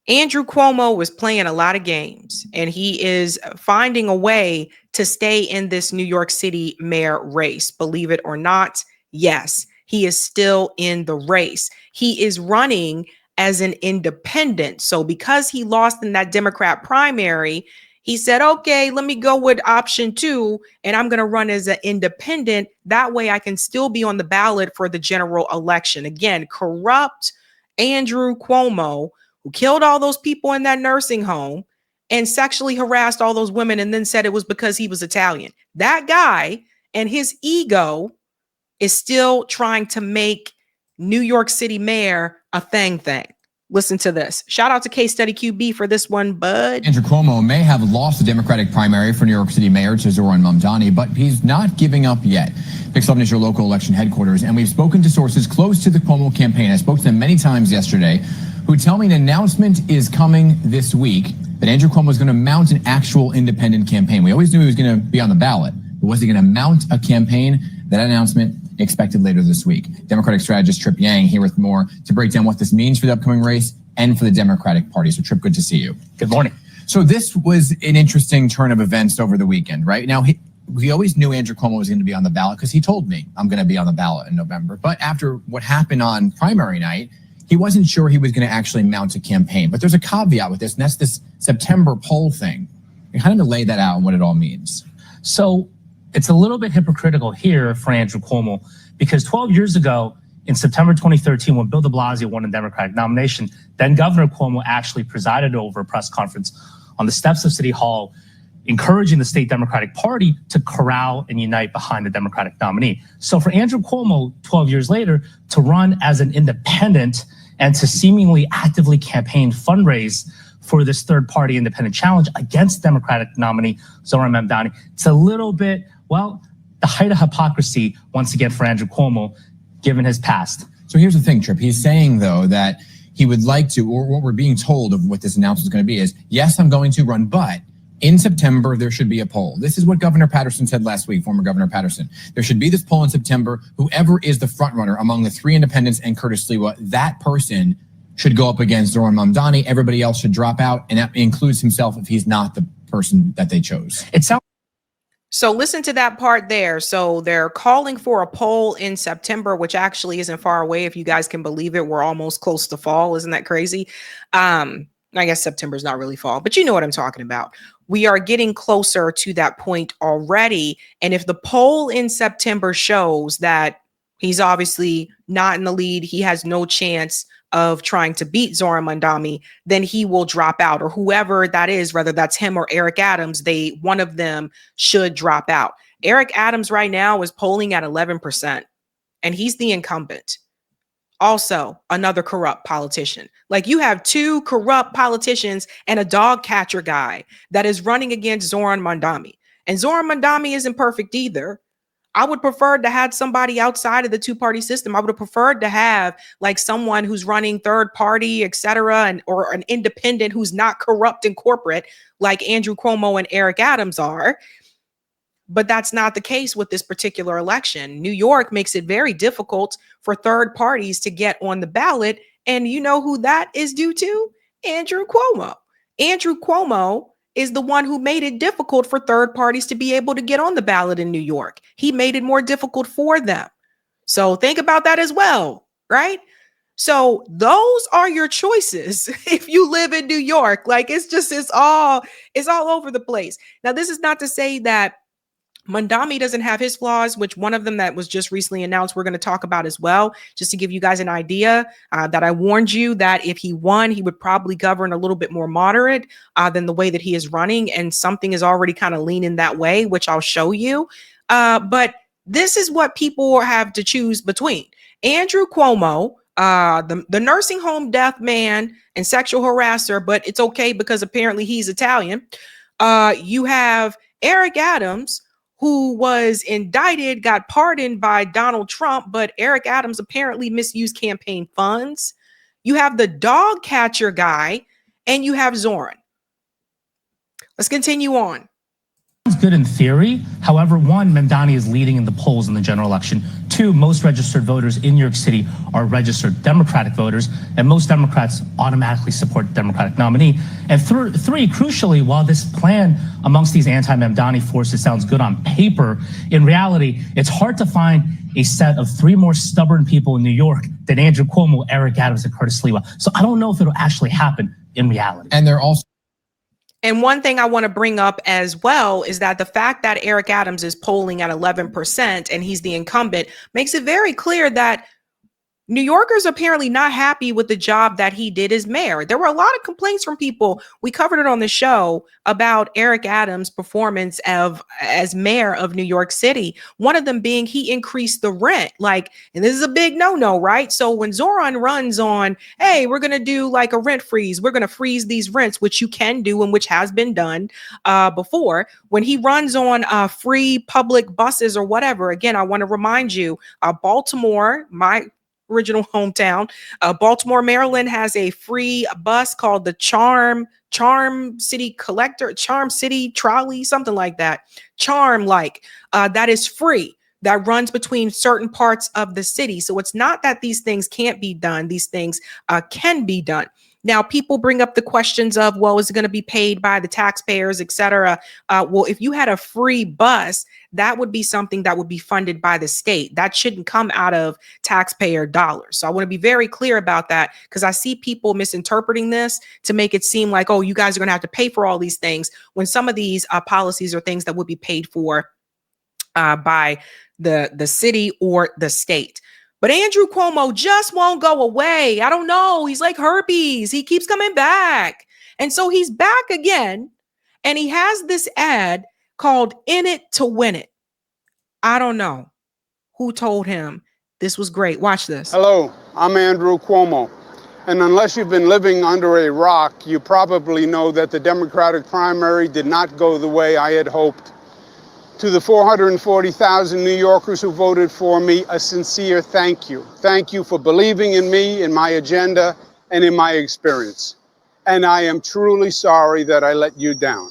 Andrew Cuomo was playing a lot of games, and he is finding a way to stay in this New York City mayor race. Believe it or not, yes, he is still in the race. He is running as an independent. So because he lost in that Democrat primary, he said, okay, let me go with option 2, and I'm going to run as an independent. That way I can still be on the ballot for the general election. Again, corrupt Andrew Cuomo, who killed all those people in that nursing home and sexually harassed all those women and then said it was because he was Italian. That guy and his ego is still trying to make New York City mayor a thing. Listen to this. Shout out to Case Study QB for this one, bud. Andrew Cuomo may have lost the Democratic primary for New York City Mayor to Zoran Mamdani, but he's not giving up yet. Pix 11 is your local election headquarters, and we've spoken to sources close to the Cuomo campaign. I spoke to them many times yesterday, who tell me an announcement is coming this week that Andrew Cuomo is going to mount an actual independent campaign. We always knew he was going to be on the ballot, but was he going to mount a campaign? That announcement expected later this week. Democratic strategist Trip Yang here with more to break down what this means for the upcoming race and for the Democratic Party. So Trip, good to see you. Good morning. So this was an interesting turn of events over the weekend, right? Now, we always knew Andrew Cuomo was going to be on the ballot because he told me I'm going to be on the ballot in November. But after what happened on primary night, he wasn't sure he was going to actually mount a campaign. But there's a caveat with this, and that's this September poll thing. You kind of lay that out and what it all means. So it's a little bit hypocritical here for Andrew Cuomo, because 12 years ago, in September 2013, when Bill de Blasio won the Democratic nomination, then Governor Cuomo actually presided over a press conference on the steps of City Hall, encouraging the state Democratic Party to corral and unite behind the Democratic nominee. So for Andrew Cuomo, 12 years later, to run as an independent and to seemingly actively campaign, fundraise for this third-party independent challenge against Democratic nominee Zoran Mamdani, it's a little bit, well, the height of hypocrisy, once again, for Andrew Cuomo, given his past. So here's the thing, Trip. He's saying, though, that he would like to, or what we're being told of what this announcement is going to be is, yes, I'm going to run, but in September, there should be a poll. This is what Governor Patterson said last week, former Governor Patterson. There should be this poll in September. Whoever is the front runner among the 3 independents and Curtis Sliwa, that person should go up against Zoran Mamdani. Everybody else should drop out, and that includes himself if he's not the person that they chose. It sounds So listen to that part there. So they're calling for a poll in September, which actually isn't far away. If you guys can believe it, we're almost close to fall. Isn't that crazy? I guess September is not really fall, but you know what I'm talking about. We are getting closer to that point already. And if the poll in September shows that he's obviously not in the lead, he has no chance of trying to beat Zoran Mamdani, then he will drop out, or whoever that is, whether that's him or Eric Adams, one of them should drop out. Eric Adams right now is polling at 11%, and he's the incumbent. Also, another corrupt politician. Like, you have 2 corrupt politicians and a dog catcher guy that is running against Zoran Mamdani. And Zoran Mamdani isn't perfect either. I would prefer to have somebody outside of the 2-party system. I would have preferred to have like someone who's running third party, et cetera, or an independent who's not corrupt and corporate like Andrew Cuomo and Eric Adams are. But that's not the case with this particular election. New York makes it very difficult for third parties to get on the ballot. And you know who that is due to? Andrew Cuomo. Andrew Cuomo is the one who made it difficult for third parties to be able to get on the ballot in New York. He made it more difficult for them. So think about that as well, right? So those are your choices if you live in New York. Like, it's all over the place. Now, this is not to say that Mamdani doesn't have his flaws, which one of them that was just recently announced, we're going to talk about as well, just to give you guys an idea that I warned you that if he won, he would probably govern a little bit more moderate than the way that he is running. And something is already kind of leaning that way, which I'll show you. But this is what people have to choose between. Andrew Cuomo, the nursing home death man and sexual harasser, but it's okay because apparently he's Italian. You have Eric Adams, who was indicted, got pardoned by Donald Trump, but Eric Adams apparently misused campaign funds. You have the dog catcher guy, and you have Zoran. Let's continue on. good in theory. However, one, Mamdani is leading in the polls in the general election. Two, most registered voters in New York City are registered Democratic voters, and most Democrats automatically support the Democratic nominee. And three, crucially, while this plan amongst these anti-Mamdani forces sounds good on paper, in reality, it's hard to find a set of three more stubborn people in New York than Andrew Cuomo, Eric Adams, and Curtis Sliwa. So I don't know if it'll actually happen in reality. And they're also. And one thing I want to bring up as well is that the fact that Eric Adams is polling at 11% and he's the incumbent makes it very clear that New Yorkers are apparently not happy with the job that he did as mayor. There were a lot of complaints from people. We covered it on the show about Eric Adams' performance as mayor of New York City. One of them being he increased the rent. And this is a big no-no, right? So when Zoran runs on, hey, we're going to do like a rent freeze. We're going to freeze these rents, which you can do and which has been done before. When he runs on free public buses or whatever, again, I want to remind you, Baltimore, my original hometown, Baltimore, Maryland, has a free bus called the Charm City Trolley, something like that. That is free, that runs between certain parts of the city. So it's not that these things can't be done. These things can be done. Now, people bring up the questions of, well, is it going to be paid by the taxpayers, et cetera? Well, if you had a free bus, that would be something that would be funded by the state. That shouldn't come out of taxpayer dollars. So I want to be very clear about that, because I see people misinterpreting this to make it seem like, oh, you guys are going to have to pay for all these things, when some of these policies are things that would be paid for by the city or the state. But Andrew Cuomo just won't go away. I don't know. He's like herpes. He keeps coming back. And so he's back again. And he has this ad called In It to Win It. I don't know who told him this was great. Watch this. Hello, I'm Andrew Cuomo. And unless you've been living under a rock, you probably know that the Democratic primary did not go the way I had hoped. To the 440,000 New Yorkers who voted for me, a sincere thank you. Thank you for believing in me, in my agenda, and in my experience. And I am truly sorry that I let you down.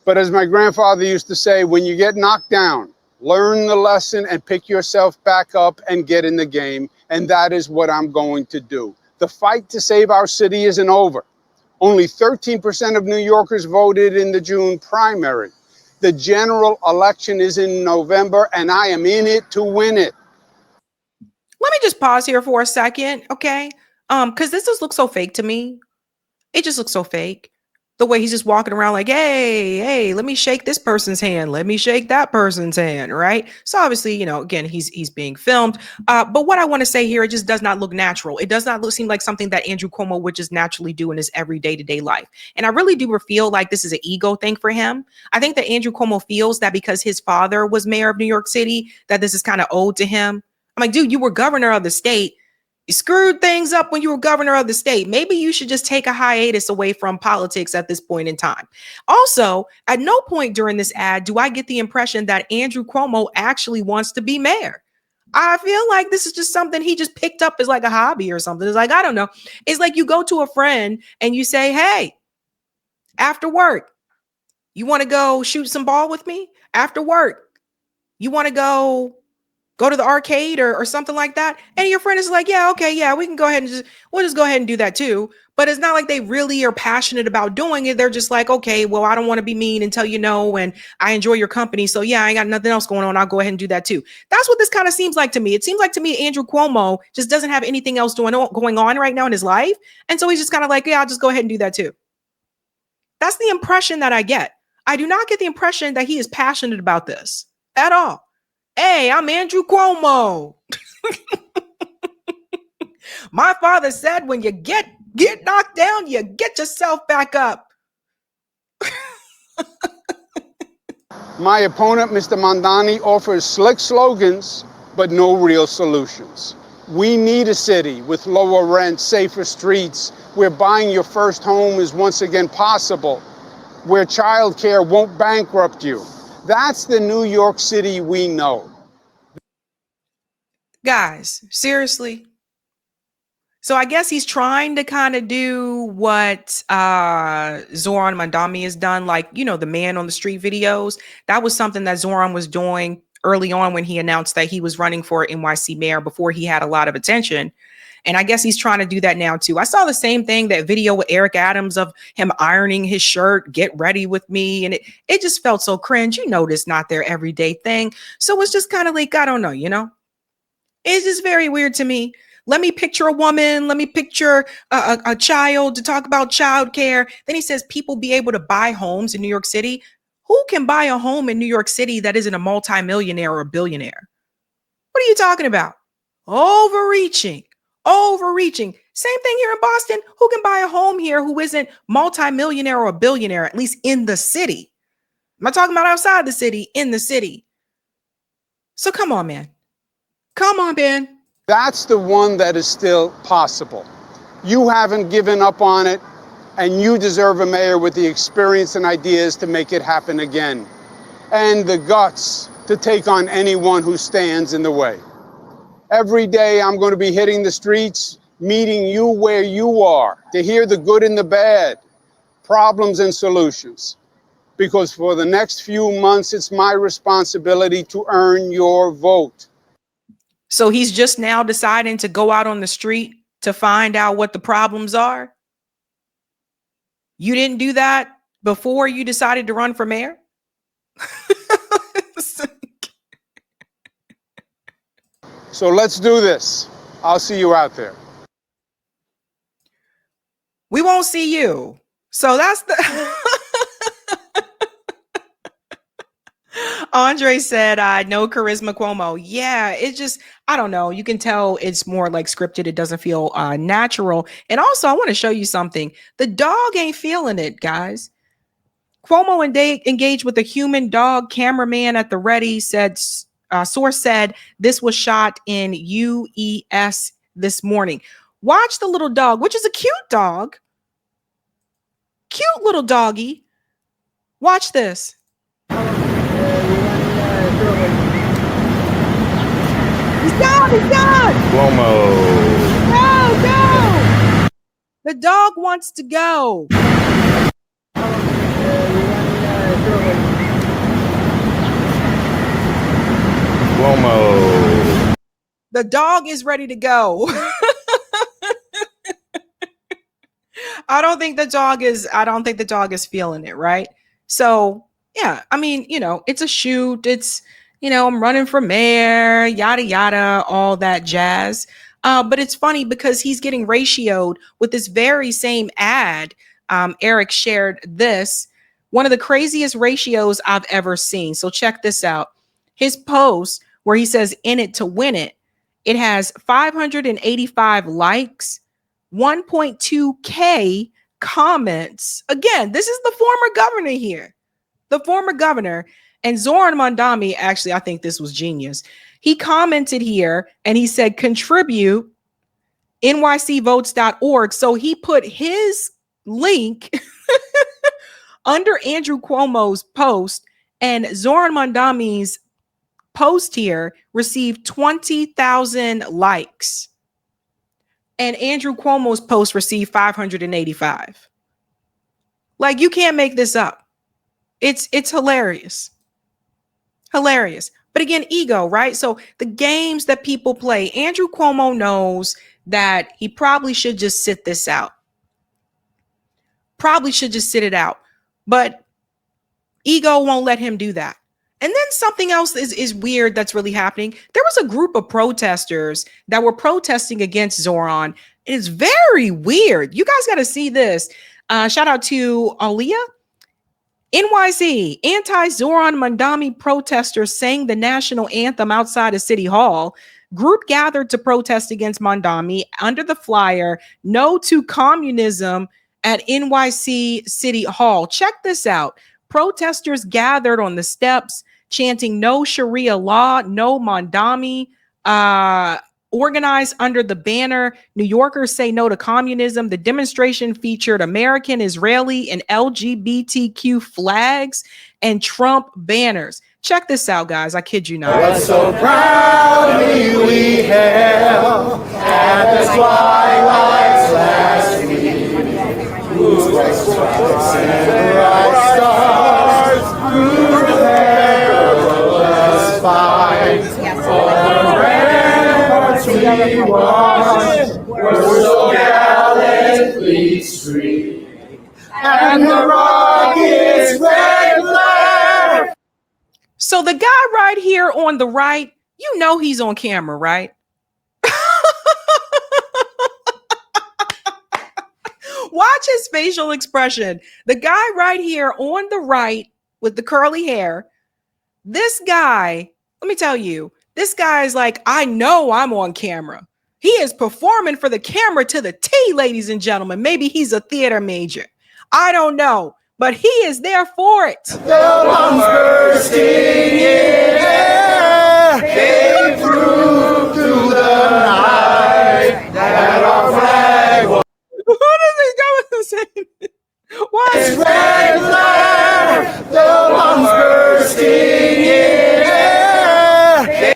But as my grandfather used to say, when you get knocked down, learn the lesson and pick yourself back up and get in the game. And that is what I'm going to do. The fight to save our city isn't over. Only 13% of New Yorkers voted in the June primary. The general election is in November, and I am in it to win it. Let me just pause here for a second, okay? Because this just looks so fake to me. It just looks so fake. The way he's just walking around like, hey, let me shake this person's hand. Let me shake that person's hand, right? So obviously, again, he's being filmed. But what I want to say here, it just does not look natural. It does not seem like something that Andrew Cuomo would just naturally do in his every day-to-day life. And I really do feel like this is an ego thing for him. I think that Andrew Cuomo feels that because his father was mayor of New York City, that this is kind of owed to him. I'm like, dude, you were governor of the state. You screwed things up when you were governor of the state. Maybe you should just take a hiatus away from politics at this point in time. Also, at no point during this ad do I get the impression that Andrew Cuomo actually wants to be mayor. I feel like this is just something he just picked up as like a hobby or something. It's like, I don't know. It's like you go to a friend and you say, hey, after work, you want to go shoot some ball with me? After work, you want to go to the arcade or something like that. And your friend is like, yeah, okay, yeah, we can go ahead and we'll just go ahead and do that too. But it's not like they really are passionate about doing it. They're just like, okay, well, I don't want to be mean and tell you no, and I enjoy your company. So yeah, I ain't got nothing else going on. I'll go ahead and do that too. That's what this kind of seems like to me. It seems like to me, Andrew Cuomo just doesn't have anything else going on right now in his life. And so he's just kind of like, yeah, I'll just go ahead and do that too. That's the impression that I get. I do not get the impression that he is passionate about this at all. Hey, I'm Andrew Cuomo. My father said when you get knocked down, you get yourself back up. My opponent, Mr. Mamdani, offers slick slogans, but no real solutions. We need a city with lower rent, safer streets, where buying your first home is once again possible, where childcare won't bankrupt you. That's the New York City we know. Guys, seriously? So I guess he's trying to kind of do what Zoran Mandami has done, like, you know, the man on the street videos. That was something that Zoran was doing early on when he announced that he was running for NYC mayor before he had a lot of attention. And I guess he's trying to do that now too. I saw the same thing, that video with Eric Adams of him ironing his shirt, "Get ready with me." And it just felt so cringe. You know, it's not their everyday thing. So it's just kind of like, I don't know, you know, it's just very weird to me. Let me picture a woman. Let me picture a child to talk about childcare. Then he says people be able to buy homes in New York City. Who can buy a home in New York City that isn't a multimillionaire or a billionaire? What are you talking about? Overreaching. Same thing here in Boston. Who can buy a home here who isn't multimillionaire or a billionaire, at least in the city? I'm not talking about outside the city, in the city. So come on, man. Come on, Ben. That's the one that is still possible. You haven't given up on it, and you deserve a mayor with the experience and ideas to make it happen again, and the guts to take on anyone who stands in the way. Every day I'm going to be hitting the streets, meeting you where you are, to hear the good and the bad, problems and solutions. Because for the next few months, it's my responsibility to earn your vote. So he's just now deciding to go out on the street to find out what the problems are. You didn't do that before you decided to run for mayor? So let's do this. I'll see you out there. We won't see you. So that's the... Andre said, no charisma Cuomo. Yeah, it's just, I don't know. You can tell it's more like scripted. It doesn't feel natural. And also, I want to show you something. The dog ain't feeling it, guys. Cuomo engaged with a human dog cameraman at the ready, said, source said this was shot in UES this morning. Watch the little dog, which is a cute dog. Cute little doggy. Watch this. He's gone. Cuomo. Go. The dog wants to go. Cuomo. The dog is ready to go. I don't think the dog is feeling it, right? So, yeah, I mean, you know, it's a shoot. It's, you know, I'm running for mayor, yada, yada, all that jazz. But it's funny because he's getting ratioed with this very same ad. Eric shared this, one of the craziest ratios I've ever seen. So check this out. His post where he says "in it to win it," it has 585 likes, 1.2K comments. Again, this is the former governor here. The former governor. And Zoran Mandami, actually, I think this was genius. He commented here and he said, contribute nycvotes.org. So he put his link under Andrew Cuomo's post, and Zoran Mandami's post here received 20,000 likes. And Andrew Cuomo's post received 585. Like, you can't make this up. It's hilarious. Hilarious. But again, ego, right? So the games that people play, Andrew Cuomo knows that he probably should just sit this out. Probably should just sit it out. But ego won't let him do that. And then something else is weird that's really happening. There was a group of protesters that were protesting against Zoran. It's very weird. You guys got to see this. Shout out to Aaliyah. NYC, anti-Zoran Mandami protesters sang the national anthem outside of City Hall. Group gathered to protest against Mandami under the flyer, "No to Communism" at NYC City Hall. Check this out. Protesters gathered on the steps chanting "No Sharia law, no Mandami," organized under the banner "New Yorkers say no to communism." The demonstration featured American, Israeli, and LGBTQ flags and Trump banners. Check this out, guys. I kid you not. But so proudly we hailed at the twilight's last gleam, whose stripes and bright stars through the perilous fight. For the ramparts we watched were so gallantly streaked, and the rockets' red glare. So the guy right here on the right, you know he's on camera, right? Watch his facial expression. The guy right here on the right with the curly hair, this guy, let me tell you, this guy is like, I know I'm on camera. He is performing for the camera to the T, ladies and gentlemen. Maybe he's a theater major. I don't know, but he is there for it. The bombs bursting in air, they proved through the night that our flag was What is he going to say? What? red flag. The bombs bursting in air,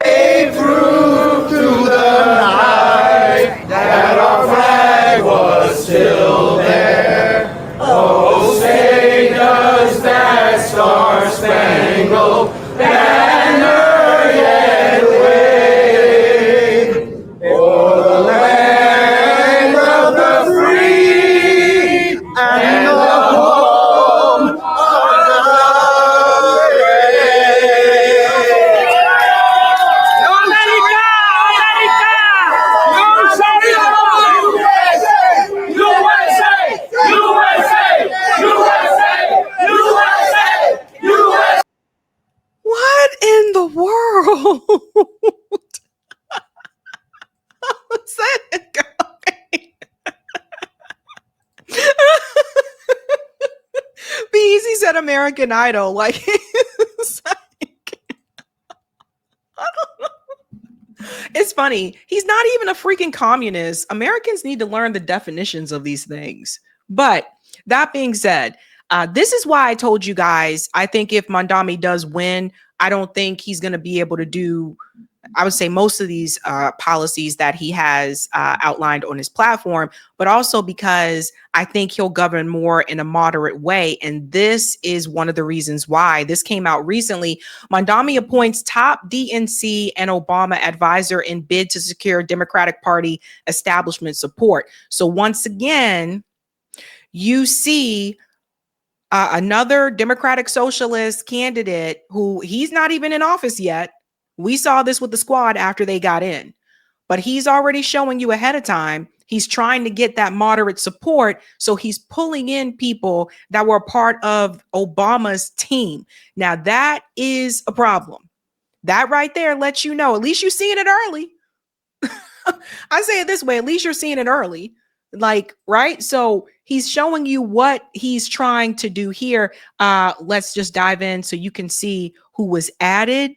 they proved through the night that our flag was still there. Oh, say does that star-spangled banner yet wave o'er the land of the free and the home of the brave. What in the world? What's that? Be Easy said American Idol. Like, it's like, I don't know. It's funny. He's not even a freaking communist. Americans need to learn the definitions of these things. But that being said, this is why I told you guys, I think if Mamdani does win, I don't think he's going to be able to do, I would say, most of these policies that he has outlined on his platform, but also because I think he'll govern more in a moderate way. And this is one of the reasons why. This came out recently. Mamdani appoints top DNC and Obama advisor in bid to secure Democratic Party establishment support. So once again, you see another Democratic Socialist candidate who he's not even in office yet. We saw this with the squad after they got in, but he's already showing you ahead of time. He's trying to get that moderate support. So he's pulling in people that were part of Obama's team. Now that is a problem. That right there lets you know, at least you're seeing it early. I say it this way, at least you're seeing it early. Like, right? So he's showing you what he's trying to do here. Let's just dive in so you can see who was added.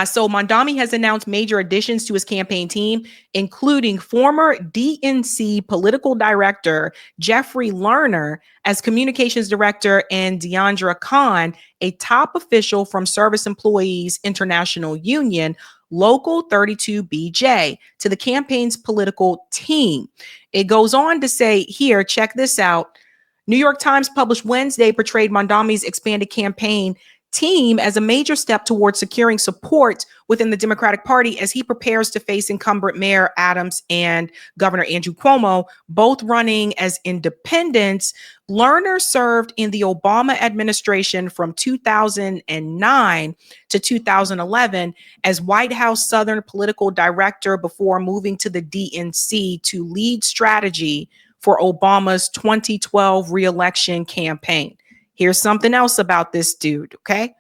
So Mamdani has announced major additions to his campaign team, including former DNC political director Jeffrey Lerner as communications director and Deandra Khan, a top official from Service Employees International Union, Local 32BJ, to the campaign's political team. It goes on to say here, check this out. New York Times published Wednesday portrayed Mamdani's expanded campaign team as a major step towards securing support within the Democratic Party as he prepares to face incumbent Mayor Adams and Governor Andrew Cuomo, both running as independents. Lerner served in the Obama administration from 2009 to 2011 as White House Southern political director before moving to the DNC to lead strategy for Obama's 2012 re-election campaign. Here's something else about this dude, okay?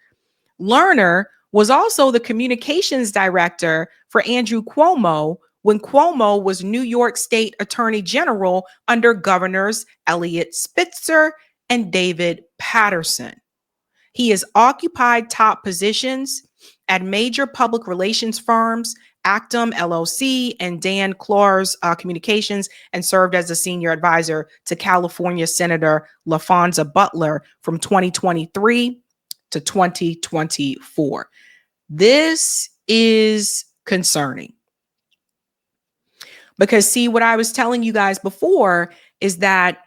Lerner was also the communications director for Andrew Cuomo when Cuomo was New York State Attorney General under Governors Eliot Spitzer and David Paterson. He has occupied top positions at major public relations firms Actum LLC and Dan Claus Communications, and served as a senior advisor to California Senator LaFonza Butler from 2023 to 2024. This is concerning. Because see, what I was telling you guys before is that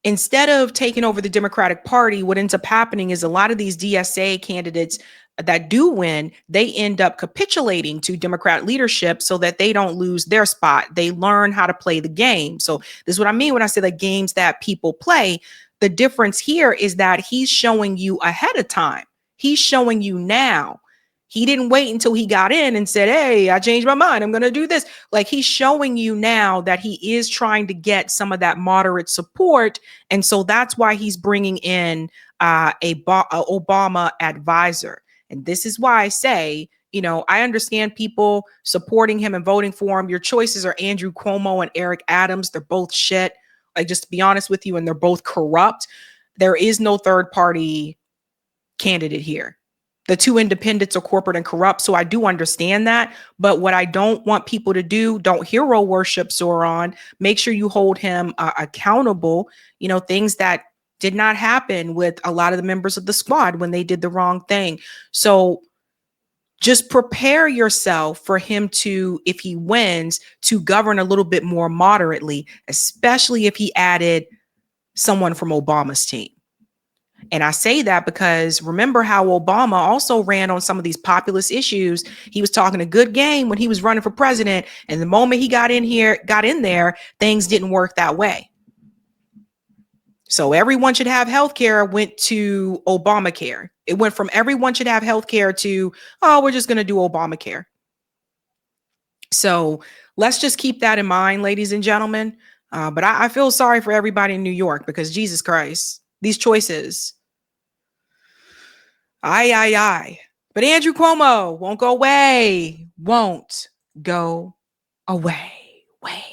instead of taking over the Democratic Party, what ends up happening is a lot of these DSA candidates that do win, they end up capitulating to Democrat leadership so that they don't lose their spot. They learn how to play the game. So this is what I mean when I say the games that people play. The difference here is that he's showing you ahead of time. He's showing you now. He didn't wait until he got in and said, hey, I changed my mind. I'm going to do this. Like, he's showing you now that he is trying to get some of that moderate support. And so that's why he's bringing in a Obama advisor. And this is why I say, you know, I understand people supporting him and voting for him. Your choices are Andrew Cuomo and Eric Adams. They're both shit. Like, just to be honest with you, and they're both corrupt. There is no third party candidate here. The two independents are corporate and corrupt. So I do understand that. But what I don't want people to do, don't hero worship Zoran. Make sure you hold him accountable. You know, things that did not happen with a lot of the members of the squad when they did the wrong thing. So just prepare yourself for him to, if he wins, to govern a little bit more moderately, especially if he added someone from Obama's team. And I say that because remember how Obama also ran on some of these populist issues. He was talking a good game when he was running for president. And the moment he got in there, things didn't work that way. So everyone should have health care went to Obamacare. It went from everyone should have health care to, oh, we're just going to do Obamacare. So let's just keep that in mind, ladies and gentlemen. But I feel sorry for everybody in New York because Jesus Christ. These choices. Aye. But Andrew Cuomo won't go away. Won't go away. Way.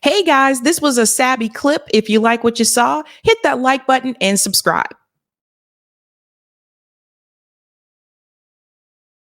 Hey guys, this was a Sabby clip. If you like what you saw, hit that like button and subscribe.